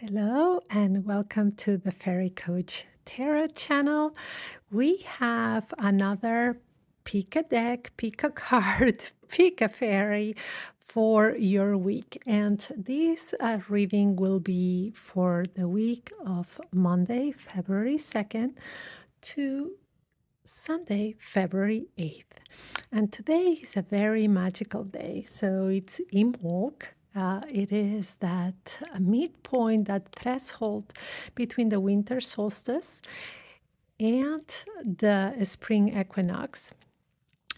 Hello and welcome to the Fairy Coach Tarot channel. We have another pick a deck, pick a card, pick a fairy for your week. And this reading will be for the week of Monday, February 2nd to Sunday, February 8th. And today is a very magical day. So it's Imbolc. It is that midpoint, that threshold between the winter solstice and the spring equinox.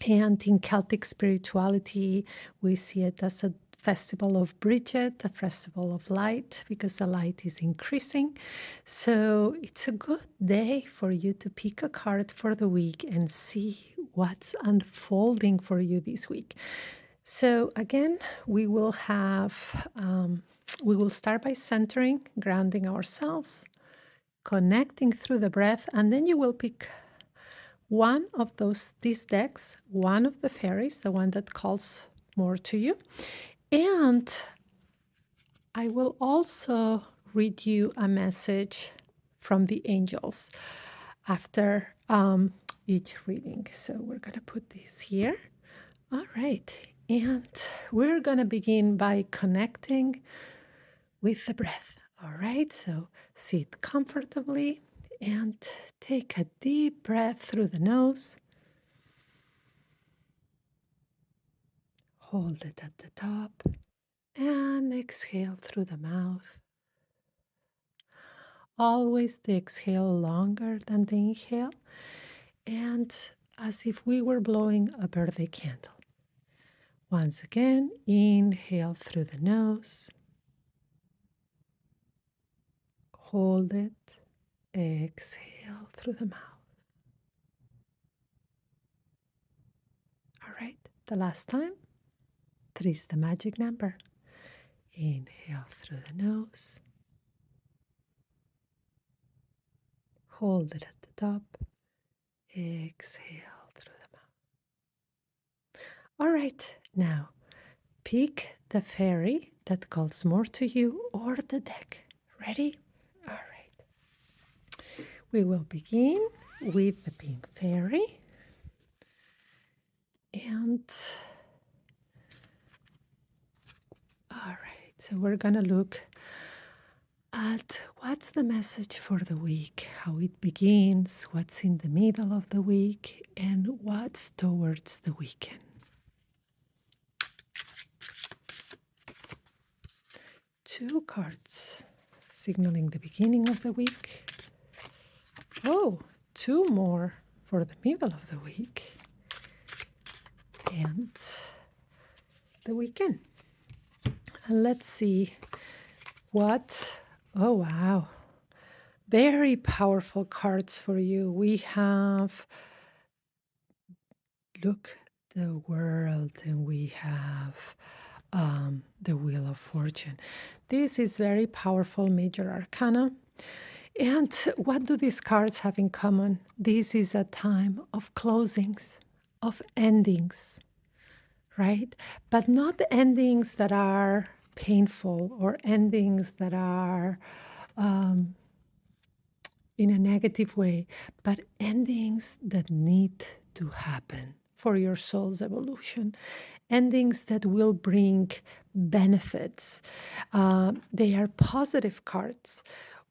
And in Celtic spirituality, we see it as a festival of Bridget, a festival of light, because the light is increasing. So it's a good day for you to pick a card for the week and see what's unfolding for you this week. So again, we will start by centering, grounding ourselves, connecting through the breath, and then you will pick one of these decks, one of the fairies, the one that calls more to you. And I will also read you a message from the angels after each reading. So we're going to put this here. All right. And we're going to begin by connecting with the breath. All right. So sit comfortably and take a deep breath through the nose. Hold it at the top and exhale through the mouth. Always the exhale longer than the inhale, and as if we were blowing a birthday candle. Once again, inhale through the nose. Hold it. Exhale through the mouth. All right, the last time. 3 is the magic number. Inhale through the nose. Hold it at the top. Exhale through the mouth. All right, now pick the fairy that calls more to you or the deck. Ready? All right. We will begin with the pink fairy. And all right, so we're going to look at what's the message for the week, how it begins, what's in the middle of the week, and what's towards the weekend. Two cards signaling the beginning of the week. Oh, two more for the middle of the week and the weekend. And let's see what, oh wow, very powerful cards for you. We have, look, the world, and we have the Wheel of Fortune. This is very powerful major arcana. And what do these cards have in common? This is a time of closings, of endings, right? But not endings that are painful or endings that are in a negative way, but endings that need to happen for your soul's evolution, endings that will bring benefits. They are positive cards.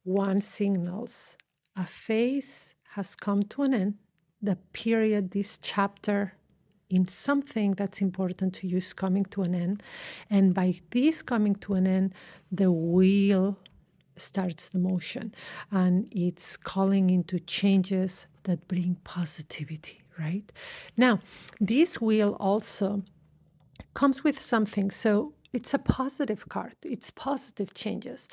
One signals a phase has come to an end, the period, this chapter in something that's important to you is coming to an end. And by this coming to an end, the wheel starts the motion, and it's calling into changes that bring positivity, right? Now, this wheel also comes with something. So it's a positive card. It's positive changes.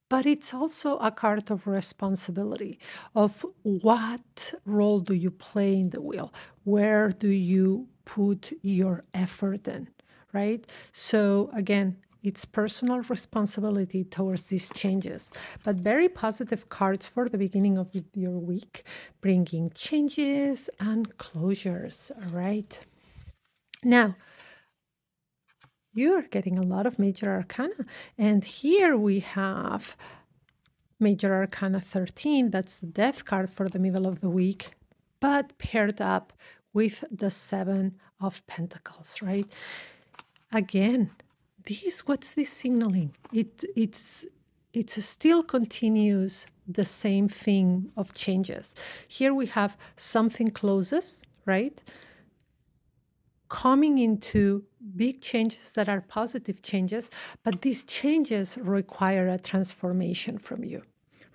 But it's also a card of responsibility of what role do you play in the wheel? Where do you put your effort in, right? So again, it's personal responsibility towards these changes, but very positive cards for the beginning of your week, bringing changes and closures, all right? Now, you're getting a lot of major arcana. And here we have Major Arcana 13, that's the Death card for the middle of the week, but paired up with the Seven of Pentacles, right? Again, what's this signaling? It still continues the same thing of changes. Here we have something closes, right? Coming into big changes that are positive changes, but these changes require a transformation from you,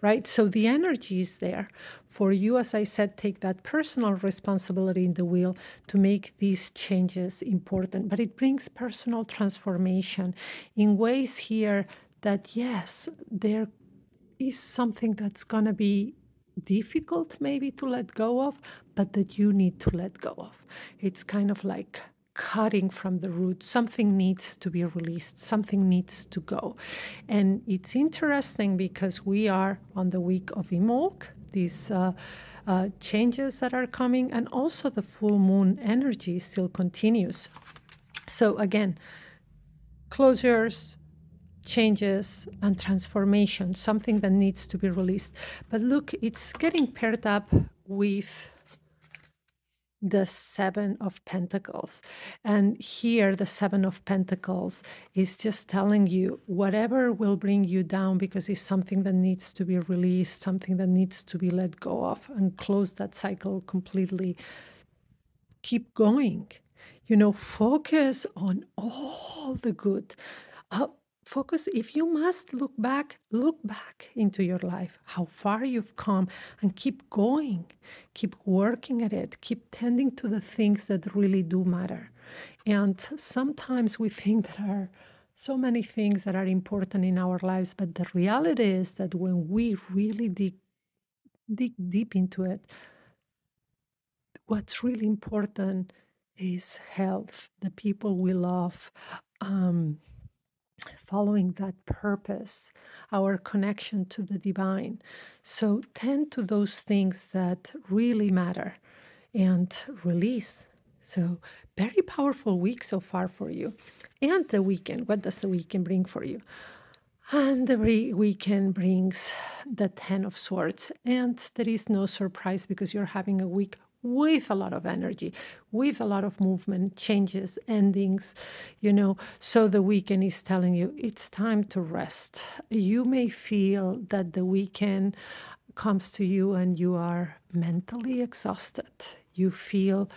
right? So the energy is there for you, as I said, take that personal responsibility in the wheel to make these changes important. But it brings personal transformation in ways here that, yes, there is something that's going to be difficult maybe to let go of, but that you need to let go of. It's kind of like cutting from the root. Something needs to be released. Something needs to go. And it's interesting because we are on the week of Imbolc, these changes that are coming, and also the full moon energy still continues. So again, closures, changes, and transformation, something that needs to be released. But look, it's getting paired up with the Seven of Pentacles. And here, the Seven of Pentacles is just telling you whatever will bring you down because it's something that needs to be released, something that needs to be let go of, and close that cycle completely. Keep going. Focus on all the good. Focus, if you must look back into your life, how far you've come, and keep going. Keep working at it. Keep tending to the things that really do matter. And sometimes we think there are so many things that are important in our lives, but the reality is that when we really dig deep into it, what's really important is health, the people we love, following that purpose, our connection to the divine. So tend to those things that really matter and release. So very powerful week so far for you. And the weekend, what does the weekend bring for you? And every weekend brings the Ten of Swords. And there is no surprise because you're having a week with a lot of energy, with a lot of movement, changes, endings, So the weekend is telling you it's time to rest. You may feel that the weekend comes to you and you are mentally exhausted. You feel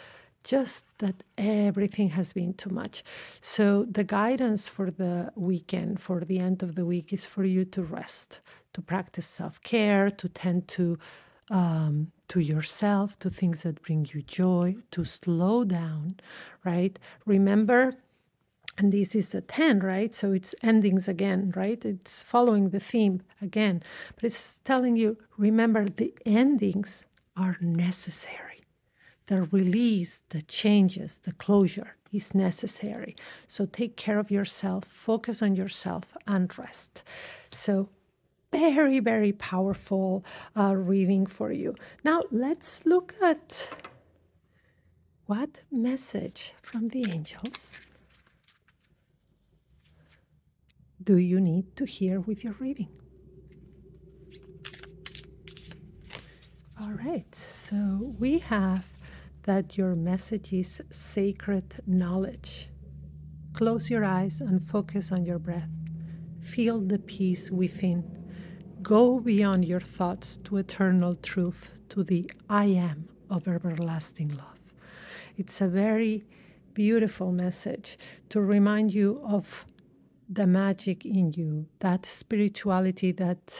just that everything has been too much. So the guidance for the weekend, for the end of the week, is for you to rest, to practice self-care, to tend to yourself, to things that bring you joy, to slow down, right? Remember, and this is a 10, right? So it's endings again, right? It's following the theme again, but it's telling you, remember, the endings are necessary. The release, the changes, the closure is necessary. So take care of yourself, focus on yourself, and rest. So very, very powerful reading for you. Now let's look at what message from the angels do you need to hear with your reading. All right, so we have that your message is sacred knowledge. Close your eyes and focus on your breath. Feel the peace within. Go beyond your thoughts to eternal truth, to the I am of everlasting love. It's a very beautiful message to remind you of the magic in you, that spirituality that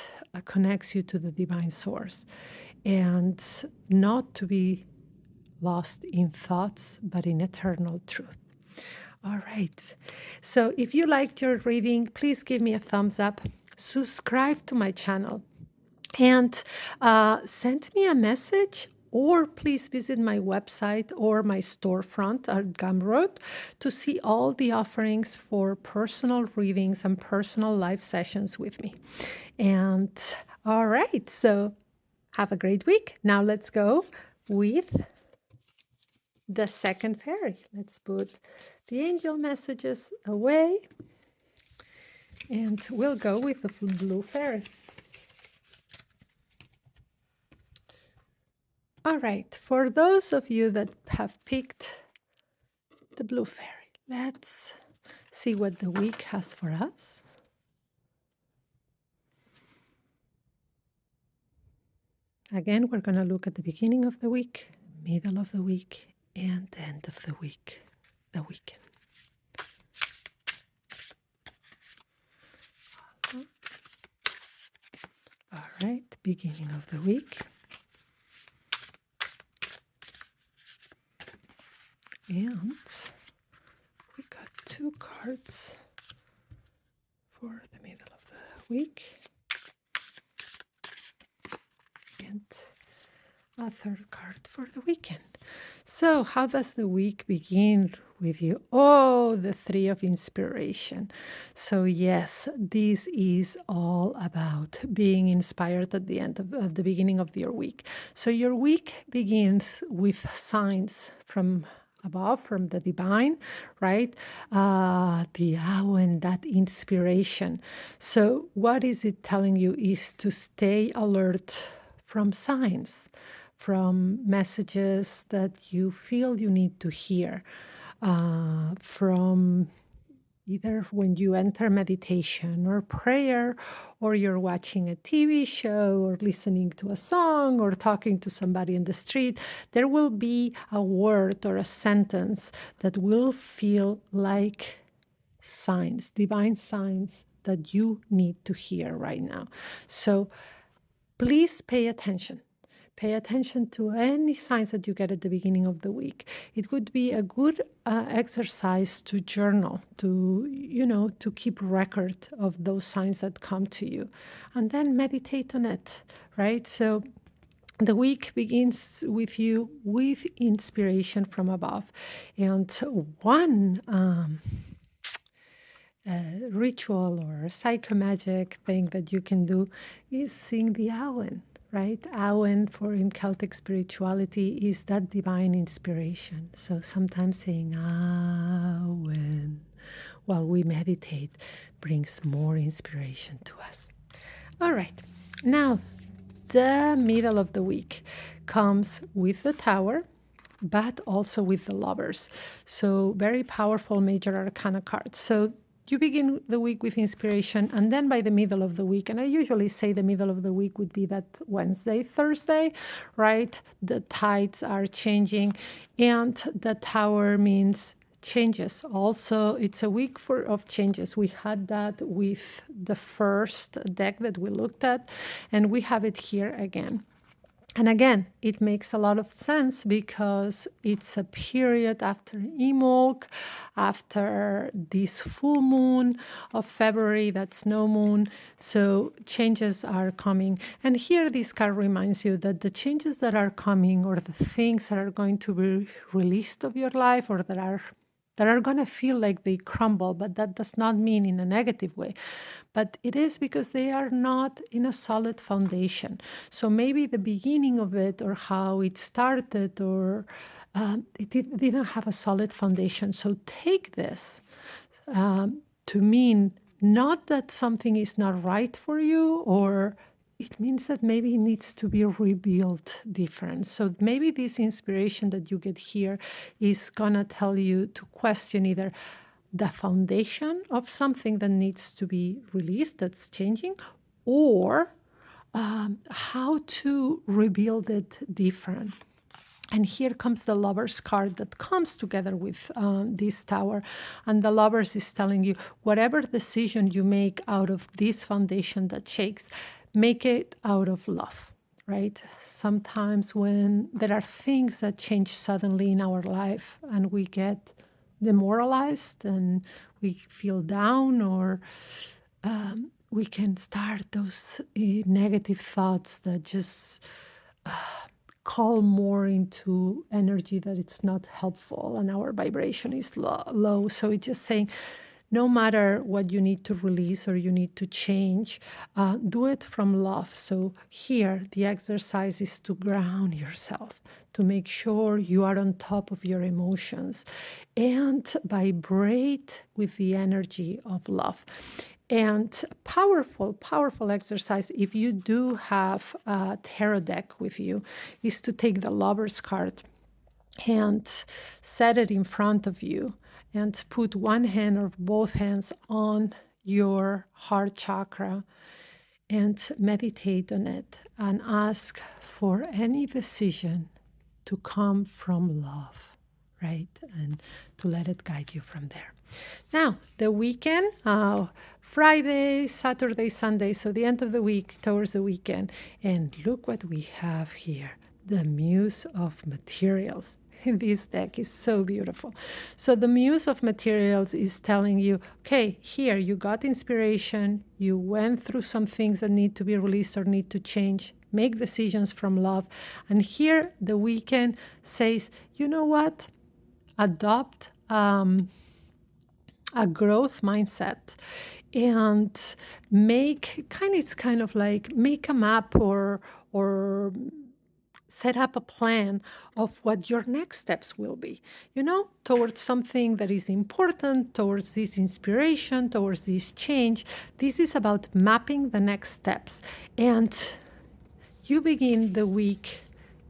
connects you to the divine source, and not to be lost in thoughts, but in eternal truth. All right. So if you liked your reading, please give me a thumbs up, subscribe to my channel, and send me a message, or please visit my website or my storefront at Gumroad to see all the offerings for personal readings and personal live sessions with me. And all right, so have a great week. Now let's go with the second fairy. Let's put the angel messages away, and we'll go with the blue fairy. All right, for those of you that have picked the blue fairy, let's see what the week has for us. Again, we're going to look at the beginning of the week, middle of the week, and the end of the week, the weekend. All right, beginning of the week. And we got 2 cards for the middle of the week. And a 3rd card for the weekend. So how does the week begin with you? Oh, the 3 of inspiration. So yes, this is all about being inspired at the end of the beginning of your week. So your week begins with signs from above, from the divine, right? The owl and that inspiration. So what is it telling you is to stay alert from signs, from messages that you feel you need to hear, from either when you enter meditation or prayer, or you're watching a TV show, or listening to a song, or talking to somebody in the street, there will be a word or a sentence that will feel like signs, divine signs that you need to hear right now. So please pay attention. Pay attention to any signs that you get at the beginning of the week. It would be a good exercise to journal, to keep record of those signs that come to you, and then meditate on it, right? So the week begins with you with inspiration from above. And one ritual or psychomagic thing that you can do is sing the Awen, right? Awen for in Celtic spirituality is that divine inspiration. So sometimes saying Awen while we meditate brings more inspiration to us. All right, now the middle of the week comes with the Tower, but also with the Lovers. So very powerful major arcana cards. So you begin the week with inspiration, and then by the middle of the week, and I usually say the middle of the week would be that Wednesday, Thursday, right? The tides are changing, and the Tower means changes. Also, it's a week of changes. We had that with the first deck that we looked at, and we have it here again. And again, it makes a lot of sense because it's a period after Imbolc, after this full moon of February, that snow moon. So changes are coming. And here this card reminds you that the changes that are coming, or the things that are going to be released of your life, or that are going to feel like they crumble, but that does not mean in a negative way. But it is because they are not in a solid foundation. So maybe the beginning of it, or how it started, or it didn't have a solid foundation. So take this to mean not that something is not right for you, or it means that maybe it needs to be rebuilt different. So maybe this inspiration that you get here is going to tell you to question either the foundation of something that needs to be released, that's changing, or how to rebuild it different. And here comes the Lovers card that comes together with this Tower. And the Lovers is telling you, whatever decision you make out of this foundation that shakes, make it out of love, right? Sometimes when there are things that change suddenly in our life and we get demoralized and we feel down, or we can start those negative thoughts that just call more into energy that it's not helpful, and our vibration is low. So it's just saying, no matter what you need to release or you need to change, do it from love. So here the exercise is to ground yourself, to make sure you are on top of your emotions and vibrate with the energy of love. And powerful, powerful exercise, if you do have a tarot deck with you, is to take the Lover's card and set it in front of you and put one hand or both hands on your heart chakra and meditate on it and ask for any decision to come from love, right? And to let it guide you from there. Now, the weekend, Friday, Saturday, Sunday, so the end of the week towards the weekend. And look what we have here, the Muse of Materials. This deck is so beautiful. So the Muse of Materials is telling you, okay, here you got inspiration, you went through some things that need to be released or need to change, make decisions from love. And here the weekend says, you know what? Adopt a growth mindset and it's kind of like make a map or set up a plan of what your next steps will be, towards something that is important, towards this inspiration, towards this change. This is about mapping the next steps. And you begin the week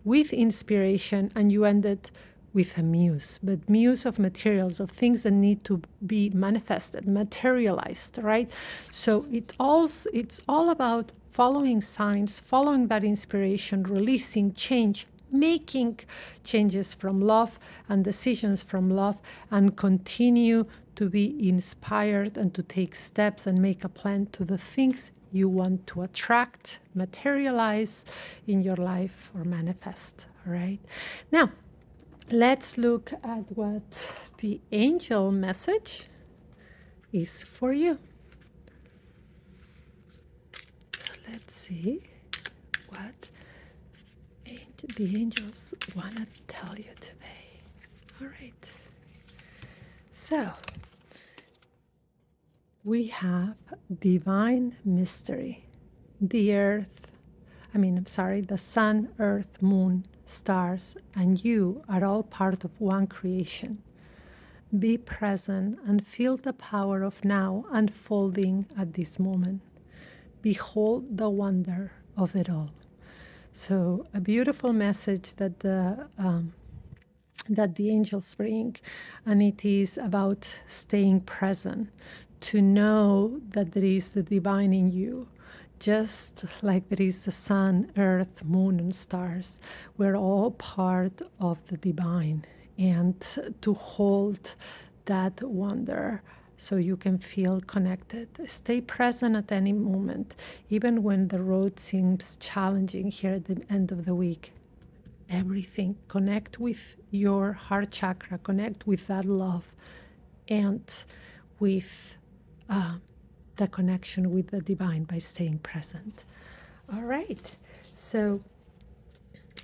with inspiration and you end it with a muse, but muse of materials, of things that need to be manifested, materialized, right? So it's all about following signs, following that inspiration, releasing change, making changes from love and decisions from love, and continue to be inspired and to take steps and make a plan to the things you want to attract, materialize in your life or manifest, all right? Now, let's look at what the angel message is for you. So let's see what the angels want to tell you today. All right. So we have divine mystery. The sun, earth, moon, stars, and you are all part of one creation. Be present and feel the power of now unfolding at this moment. Behold the wonder of it all. So a beautiful message that the angels bring, and it is about staying present, to know that there is the divine in you. Just like there is the sun, earth, moon, and stars, we're all part of the divine, and to hold that wonder so you can feel connected. Stay present at any moment, even when the road seems challenging here at the end of the week. Everything, connect with your heart chakra, connect with that love, and with the connection with the divine by staying present. All right. So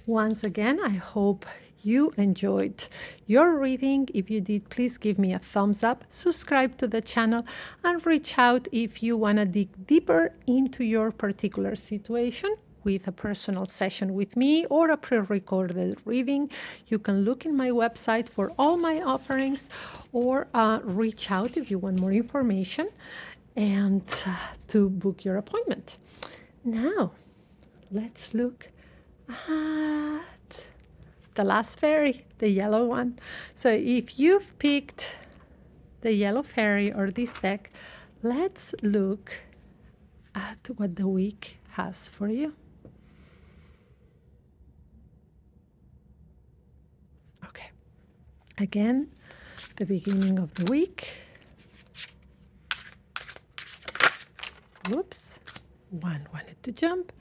once again, I hope you enjoyed your reading. If you did, please give me a thumbs up, subscribe to the channel, and reach out if you want to dig deeper into your particular situation with a personal session with me or a pre-recorded reading. You can look in my website for all my offerings, or reach out if you want more information and to book your appointment. Now, let's look at the last fairy, the yellow one. So if you've picked the yellow fairy or this deck, let's look at what the week has for you. Okay, again, the beginning of the week. Whoops, one wanted to jump.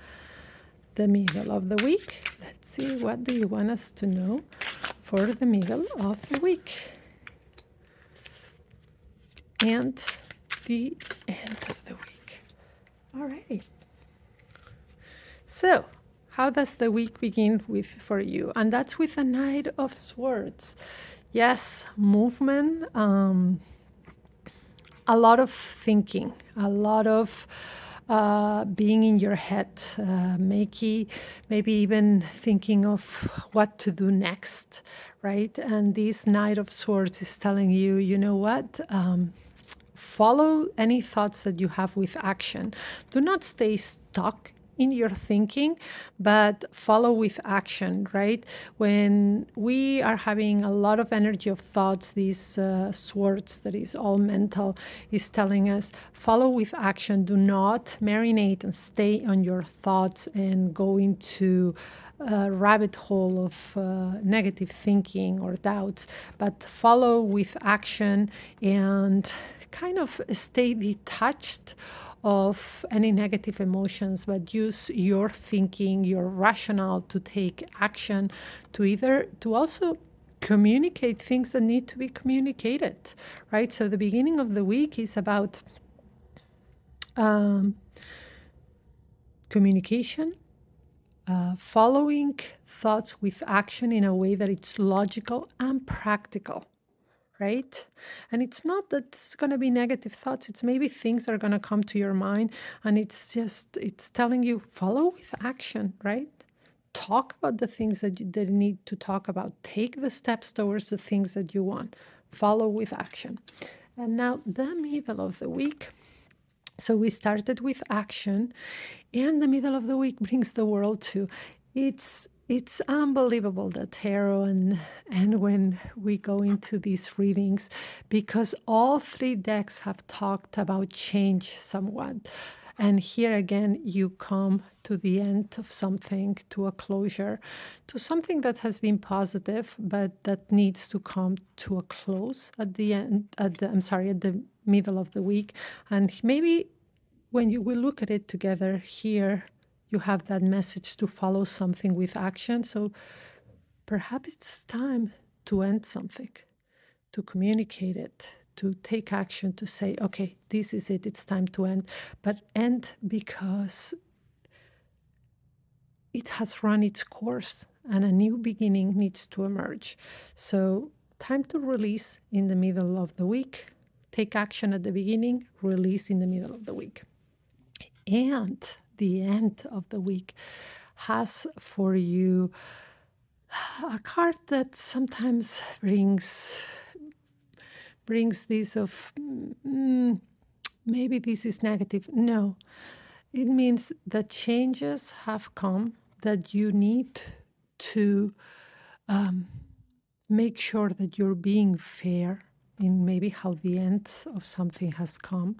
The middle of the week. Let's see, what do you want us to know for the middle of the week? And the end of the week. All right. So, how does the week begin with for you? And that's with a Knight of Swords. Yes, movement, a lot of thinking, a lot of being in your head, maybe even thinking of what to do next, right? And this Knight of Swords is telling you, you know what? follow any thoughts that you have with action. Do not stay stuck in your thinking, but follow with action, right? When we are having a lot of energy of thoughts, these swords that is all mental is telling us follow with action. Do not marinate and stay on your thoughts and go into a rabbit hole of negative thinking or doubts, but follow with action and kind of stay detached of any negative emotions, but use your thinking, your rationale to take action, to also communicate things that need to be communicated, right? So the beginning of the week is about communication, following thoughts with action in a way that it's logical and practical, right? And it's not that it's going to be negative thoughts. It's maybe things that are going to come to your mind, and it's telling you follow with action, right? Talk about the things that you need to talk about. Take the steps towards the things that you want. Follow with action. And now the middle of the week. So we started with action, and the middle of the week brings the world to. It's unbelievable, the tarot, and when we go into these readings, because all three decks have talked about change somewhat. And here again, you come to the end of something, to a closure, to something that has been positive, but that needs to come to a close at the end, at the middle of the week. And maybe when you will look at it together here, you have that message to follow something with action. So perhaps it's time to end something, to communicate it, to take action, to say, okay, this is it, it's time to end. But end because it has run its course and a new beginning needs to emerge. So time to release in the middle of the week, take action at the beginning, release in the middle of the week. And the end of the week has for you a card that sometimes brings this of maybe this is negative. No, it means that changes have come, that you need to make sure that you're being fair in maybe how the end of something has come,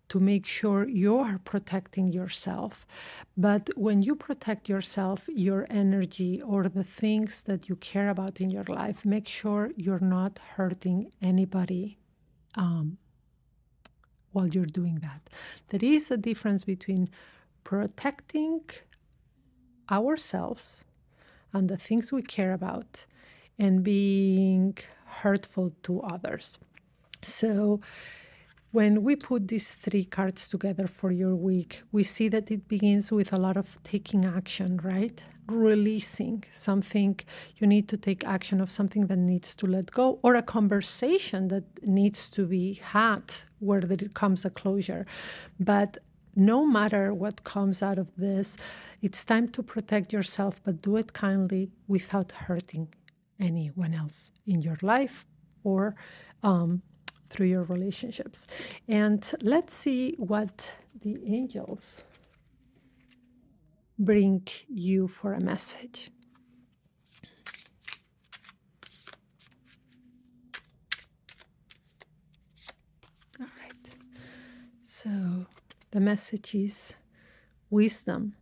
to make sure you are protecting yourself. But when you protect yourself, your energy, or the things that you care about in your life, make sure you're not hurting anybody while you're doing that. There is a difference between protecting ourselves and the things we care about and being hurtful to others. So when we put these three cards together for your week, we see that it begins with a lot of taking action, right? Releasing something. You need to take action of something that needs to let go, or a conversation that needs to be had where there comes a closure. But no matter what comes out of this, it's time to protect yourself, but do it kindly without hurting anyone else in your life or through your relationships. And let's see what the angels bring you for a message. All right. So the message is wisdom.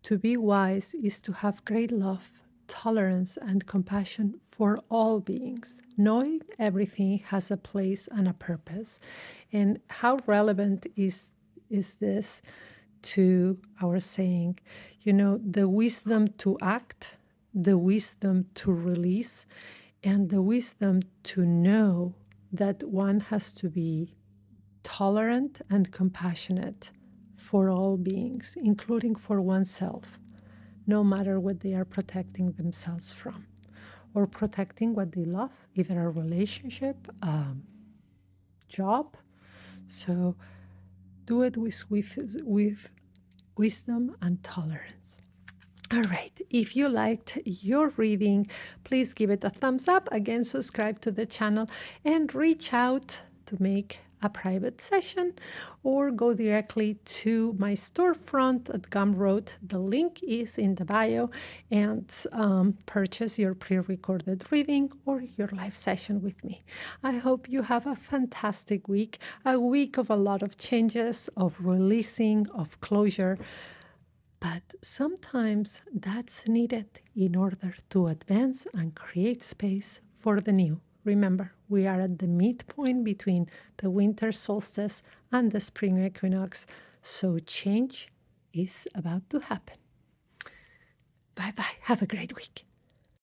To be wise is to have great love, tolerance, and compassion for all beings, knowing everything has a place and a purpose. And how relevant is this to our saying? You know, the wisdom to act, the wisdom to release, and the wisdom to know that one has to be tolerant and compassionate for all beings, including for oneself, no matter what they are protecting themselves from or protecting what they love, either a relationship, job. So do it with wisdom and tolerance. All right. If you liked your reading, please give it a thumbs up. Again, subscribe to the channel and reach out to make a private session or go directly to my storefront at Gumroad. The link is in the bio, and purchase your pre-recorded reading or your live session with me. I hope you have a fantastic week, a week of a lot of changes, of releasing, of closure. But sometimes that's needed in order to advance and create space for the new. Remember, we are at the midpoint between the winter solstice and the spring equinox, so change is about to happen. Bye bye. Have a great week.